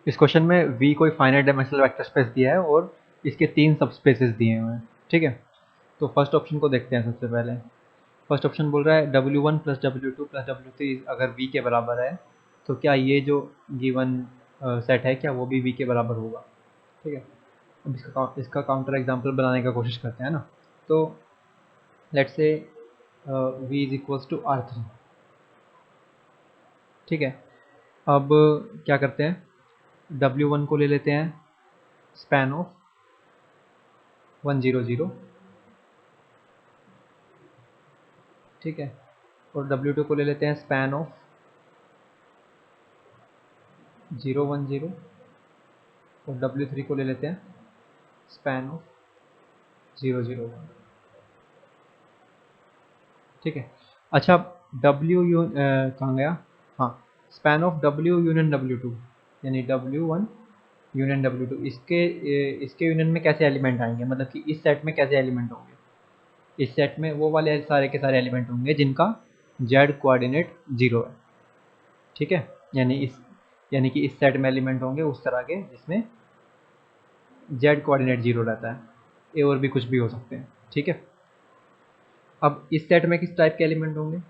इस क्वेश्चन में V कोई फाइनाइट डायमेंशनल वेक्टर स्पेस दिया है और इसके 3 सब स्पेसेस दिए हुए हैं, ठीक है। तो फर्स्ट ऑप्शन को देखते हैं सबसे पहले। फर्स्ट ऑप्शन बोल रहा है W1 plus W2 plus W3 अगर V के बराबर है तो क्या ये जो गिवन सेट है क्या वो भी V के बराबर होगा, ठीक है। अब इसका काउंटर एग्जाम्पल बनाने का कोशिश करते हैं ना। तो लेट्स से V is equals to R3, ठीक है। अब क्या करते हैं, W1 को ले लेते हैं स्पैन ऑफ 1 0 0, ठीक है, और W2 को ले लेते हैं स्पैन ऑफ 0 1 0, और W3 को ले लेते हैं स्पैन ऑफ 0 0 1, ठीक है। अच्छा कहाँ गया, हाँ, span of W union W2 यानी W1 यूनियन W2, इसके यूनियन में कैसे एलिमेंट आएंगे, मतलब कि इस सेट में कैसे एलिमेंट होंगे। इस सेट में वो वाले सारे के सारे एलिमेंट होंगे जिनका z कोऑर्डिनेट 0 है, ठीक है। यानी कि इस सेट में एलिमेंट होंगे उस तरह के जिसमें z कोऑर्डिनेट 0 रहता है, ये और भी कुछ भी हो सकते हैं, ठीक है। अब इस सेट में किस टाइप के एलिमेंट होंगे,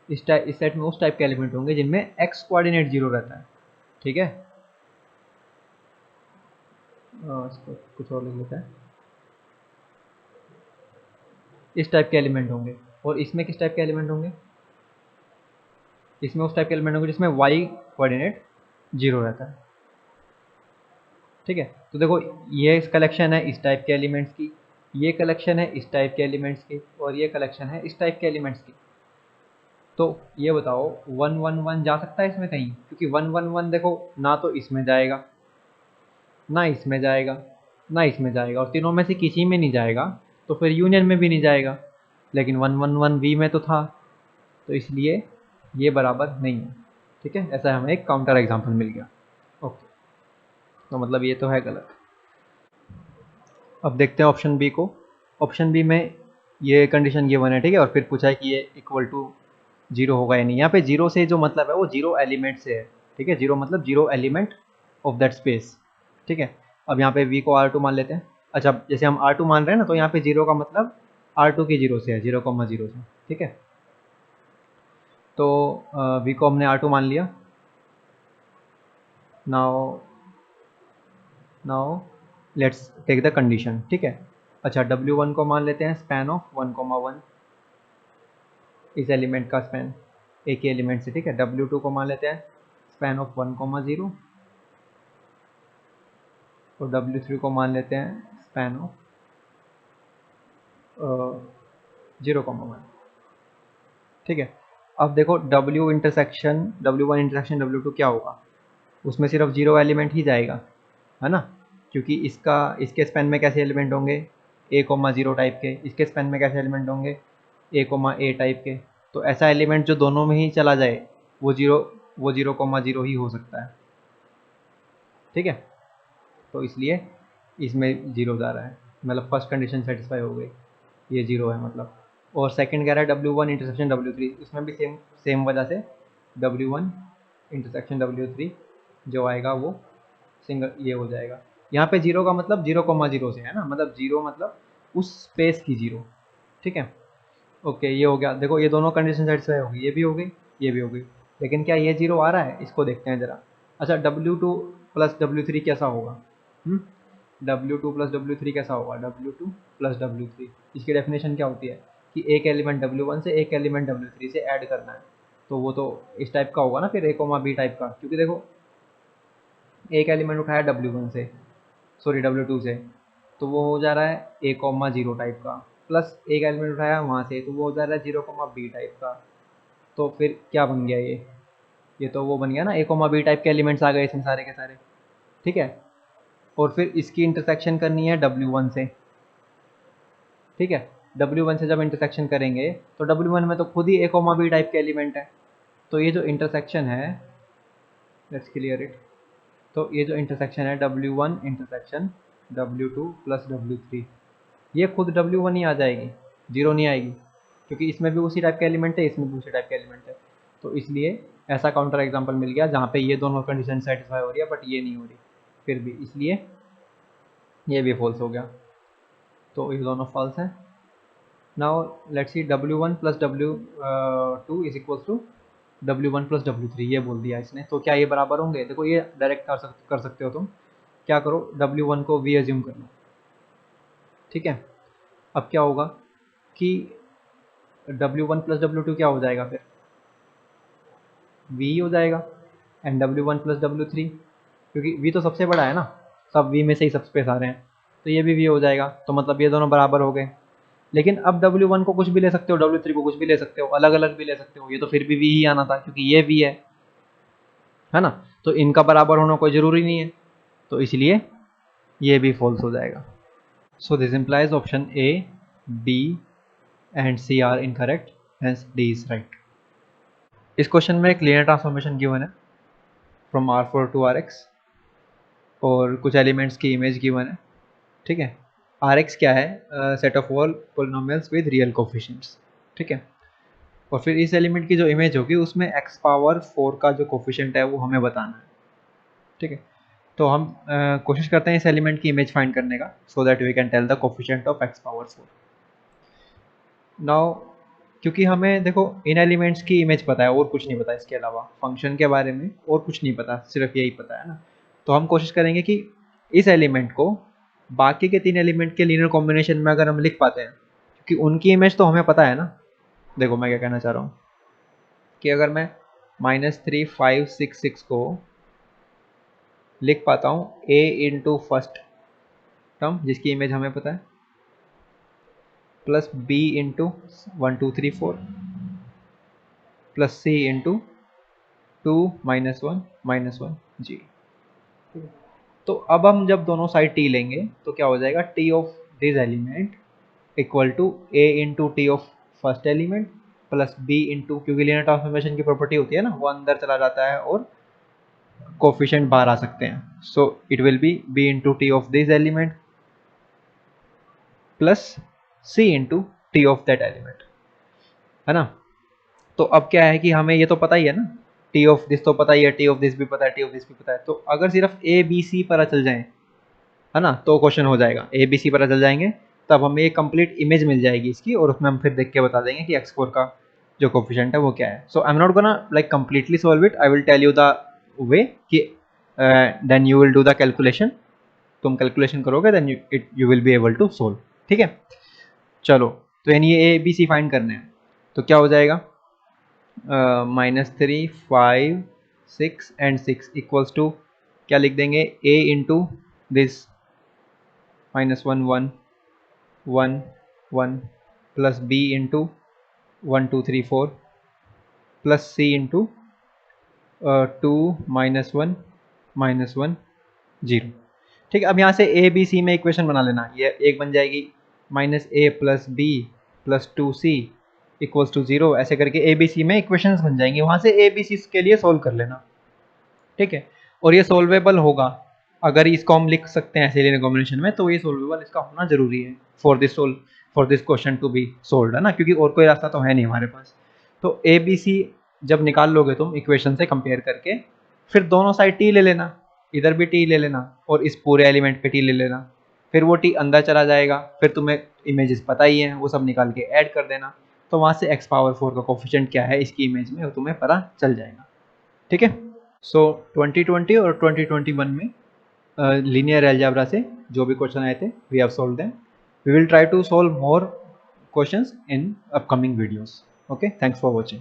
इस सेट में उस टाइप के एलिमेंट होंगे जिनमें x कोऑर्डिनेट 0 रहता है, ठीक है। इसको कुछ और लिख लेते हैं, इस टाइप के एलिमेंट होंगे। और इसमें किस टाइप के एलिमेंट होंगे, इसमें उस टाइप के एलिमेंट होंगे जिसमें y कोऑर्डिनेट 0 रहता है, ठीक है। तो देखो ये इस कलेक्शन है इस टाइप के एलिमेंट्स की, ये कलेक्शन है इस टाइप के एलिमेंट्स की, और ये कलेक्शन है इस टाइप के एलिमेंट्स की। तो ये बताओ 1 1 1 जा सकता है इसमें कहीं, क्योंकि 1 1 1 देखो ना तो इसमें जाएगा, ना इसमें जाएगा, ना इसमें जाएगा, और तीनों में से किसी में नहीं जाएगा, तो फिर यूनियन में भी नहीं जाएगा। लेकिन 1 1 1 वी में तो था, तो इसलिए ये बराबर नहीं है, ठीक है। ऐसा हमें एक काउंटर एग्जाम्पल मिल गया, ओके। तो मतलब ये तो है गलत। अब देखते हैं ऑप्शन बी को। ऑप्शन बी में ये कंडीशन गिवन है, ठीक है, और फिर पूछा है कि ये इक्वल टू 0 होगा या नहीं। यहाँ पे 0 से जो मतलब है वो 0 एलिमेंट से है, ठीक है। 0 मतलब 0 एलिमेंट ऑफ दैट स्पेस, ठीक है। अब यहाँ पे v को R2 मान लेते हैं। अच्छा, जैसे हम R2 मान रहे हैं ना, तो यहाँ पे 0 का मतलब R2 की 0 से है, 0,0 से, ठीक है। तो v को हमने R2 मान लिया। Now let's take the condition, ठीक है। अच्छा, W1 को मान लेते हैं स्पैन ऑफ 1,1, इस एलिमेंट का स्पैन एक ही एलिमेंट से, ठीक है। W2 को मान लेते हैं स्पैन ऑफ 1,0, और W3 को मान लेते हैं स्पैन ऑफ 0,1, ठीक है। अब देखो W1 इंटरसेक्शन W2 क्या होगा, उसमें सिर्फ 0 एलिमेंट ही जाएगा, है ना। क्योंकि इसके स्पेन में कैसे एलिमेंट होंगे, A,0 टाइप के, इसके स्पेन में कैसे एलिमेंट होंगे A,A टाइप के। तो ऐसा एलिमेंट जो दोनों में ही चला जाए वो 0,0 ही हो सकता है, ठीक है। तो इसलिए इसमें 0 जा रहा है, मतलब फर्स्ट कंडीशन सेटिस्फाई हो गई, ये 0 है मतलब। और सेकंड कह रहा है W1 इंटरसेक्शन W3, इसमें भी सेम वजह से W1 इंटरसेक्शन W3 जो आएगा वो सिंगल ये हो जाएगा। यहाँ पे 0 का मतलब 0,0 से है ना, मतलब 0 मतलब उस स्पेस की 0, ठीक है। ओके, ये हो गया। देखो ये दोनों कंडीशन सेटिस्फाई हो गई, ये भी हो गई, ये भी हो गई। लेकिन क्या ये 0 आ रहा है, इसको देखते हैं ज़रा। अच्छा, W2 प्लस W3 कैसा होगा, W2 प्लस W3 कैसा होगा, W2 प्लस W3, इसकी डेफिनेशन क्या होती है कि एक एलिमेंट W1 से एक एलिमेंट W3 से ऐड करना है। तो वो तो इस टाइप का होगा ना फिर, A,B टाइप का, क्योंकि देखो एक एलिमेंट उठाया W1 से, सॉरी W2 से, तो वो हो जा रहा है A,0 टाइप का, प्लस एक एलिमेंट उठाया वहाँ से, तो वो हो जा रहा है 0,B टाइप का। तो फिर क्या बन गया ये तो वो बन गया ना, A,B टाइप के एलिमेंट्स आ गए इसमें सारे के सारे, ठीक है। और फिर इसकी इंटरसेक्शन करनी है W1 से, ठीक है। W1 से जब इंटरसेक्शन करेंगे तो W1 में तो खुद ही A,B टाइप के एलिमेंट है। तो ये जो इंटरसेक्शन है, लेट्स क्लियर इट। तो ये जो इंटरसेक्शन है W1 intersection W2 plus W3, ये खुद W1 ही आ जाएगी, 0 नहीं आएगी। क्योंकि इसमें भी उसी टाइप का एलिमेंट है, इसमें भी उसी टाइप का एलिमेंट है, तो इसलिए ऐसा काउंटर एग्जांपल मिल गया जहाँ पे ये दोनों कंडीशन सेटिस्फाई हो रही है बट ये नहीं हो रही फिर भी, इसलिए ये भी फॉल्स हो गया, तो ये दोनों फॉल्स हैं। Now let's see W1 plus W2 is equal to W1 plus W3, ये बोल दिया इसने, तो क्या ये बराबर होंगे? देखो ये डायरेक्ट कर सकते हो तुम, क्या करो W1 को V एज्यूम कर लो, ठीक है। अब क्या होगा कि W1 प्लस W2 क्या हो जाएगा, फिर V हो जाएगा, एंड W1 प्लस W3, क्योंकि V तो सबसे बड़ा है ना, सब V में से ही सब स्पेस आ रहे हैं, तो ये भी V हो जाएगा, तो मतलब ये दोनों बराबर हो गए। लेकिन अब W1 को कुछ भी ले सकते हो, W3 को कुछ भी ले सकते हो, अलग अलग भी ले सकते हो, ये तो फिर भी V ही आना था क्योंकि ये V है ना, तो इनका बराबर होना कोई ज़रूरी नहीं है, तो इसलिए ये भी फॉल्स हो जाएगा। So this implies option A, B and C are incorrect, hence D is right. इस क्वेश्चन में एक लीनियर ट्रांसफॉर्मेशन गिवन है फ्रॉम R4 टू RX और कुछ एलिमेंट्स की इमेज गिवन है, ठीक है। RX क्या है? Set of all polynomials with real coefficients, ठीक है। और फिर इस एलिमेंट की जो इमेज होगी उसमें x पावर 4 का जो कोफिशिएंट है वो हमें बताना है, ठीक है। तो हम कोशिश करते हैं इस एलिमेंट की इमेज फाइंड करने का, so that we can tell the coefficient of x power 4। Now क्योंकि हमें देखो इन एलिमेंट्स की इमेज पता है और कुछ नहीं पता, इसके अलावा फंक्शन के बारे में और कुछ नहीं पता, सिर्फ यही पता है ना, तो हम कोशिश करेंगे कि इस एलिमेंट को बाकी के 3 एलिमेंट के लीनियर कॉम्बिनेशन में अगर हम लिख पाते हैं, क्योंकि उनकी इमेज तो हमें पता है ना। देखो मैं क्या कहना चाह रहा हूँ कि अगर मैं -3 5 6 6 को लिख पाता हूँ a इंटू फर्स्ट टर्म जिसकी इमेज हमें पता है, plus b into 1 2 3 4 plus c into 2 -1 -1 g। तो अब हम जब दोनों साइड t लेंगे तो क्या हो जाएगा, t of this element equal to a into t of first element plus b into, क्योंकि लीनियर ट्रांसफॉर्मेशन की प्रॉपर्टी होती है ना, वो अंदर चला जाता है और कोफिशिएंट बाहर आ सकते हैं, सो it will B b into t of this element plus c into t of that element, है ना। तो अब क्या है कि हमें ये तो पता ही है ना, टी ऑफ दिस तो पता ही है, टी ऑफ दिस भी पता है, टी ऑफ दिस भी पता है, तो अगर सिर्फ ए बी सी पता चल जाए, है ना, तो क्वेश्चन हो जाएगा। ए बी सी पता चल जाएंगे तब हमें एक कंप्लीट इमेज मिल जाएगी इसकी, और उसमें हम फिर देख के बता देंगे कि x4 का जो कोफिशिएंट है वो क्या है। So I am not gonna like completely solve it, I will tell you the way कि then you will do the calculation, तुम कैलकुलेशन करोगे then you will be able to solve, ठीक है। चलो तो यानी ये ए बी सी फाइंड करने हैं, तो क्या हो जाएगा, -3 5 6 एंड 6 इक्वल्स टू क्या लिख देंगे, a into this -1 1 1 1 plus b into 1 2 3 4 plus c into 2 -1 -1 0, ठीक है। अब यहाँ से a b c में इक्वेशन बना लेना, ये एक बन जाएगी -a plus b plus 2c equals to 0, ऐसे करके ए बी सी में इक्वेशंस बन जाएंगे, वहाँ से ए बी सी के लिए सोल्व कर लेना, ठीक है। और ये सोल्वेबल होगा, अगर इसको हम लिख सकते हैं ऐसे लीनियर कॉम्बिनेशन में, तो ये सोल्वेबल इसका होना जरूरी है for this question to be solve, है ना, क्योंकि और कोई रास्ता तो है नहीं हमारे पास। तो ए बी सी जब निकाल लोगे तुम इक्वेशन से कंपेयर करके, फिर दोनों साइड टी ले लेना, इधर भी टी ले लेना और इस पूरे एलिमेंट पे टी ले लेना, फिर वो टी अंदर चला जाएगा, फिर तुम्हें इमेजेस पता ही है, वो सब निकाल के ऐड कर देना, तो वहाँ से x पावर 4 का कोफिशिएंट क्या है इसकी इमेज में वो तुम्हें पता चल जाएगा, ठीक है। सो 2020 और 2021 में लीनियर अलजेब्रा से जो भी क्वेश्चन आए थे we have solve them, we will try to solve more questions in upcoming videos. Okay, thanks for watching.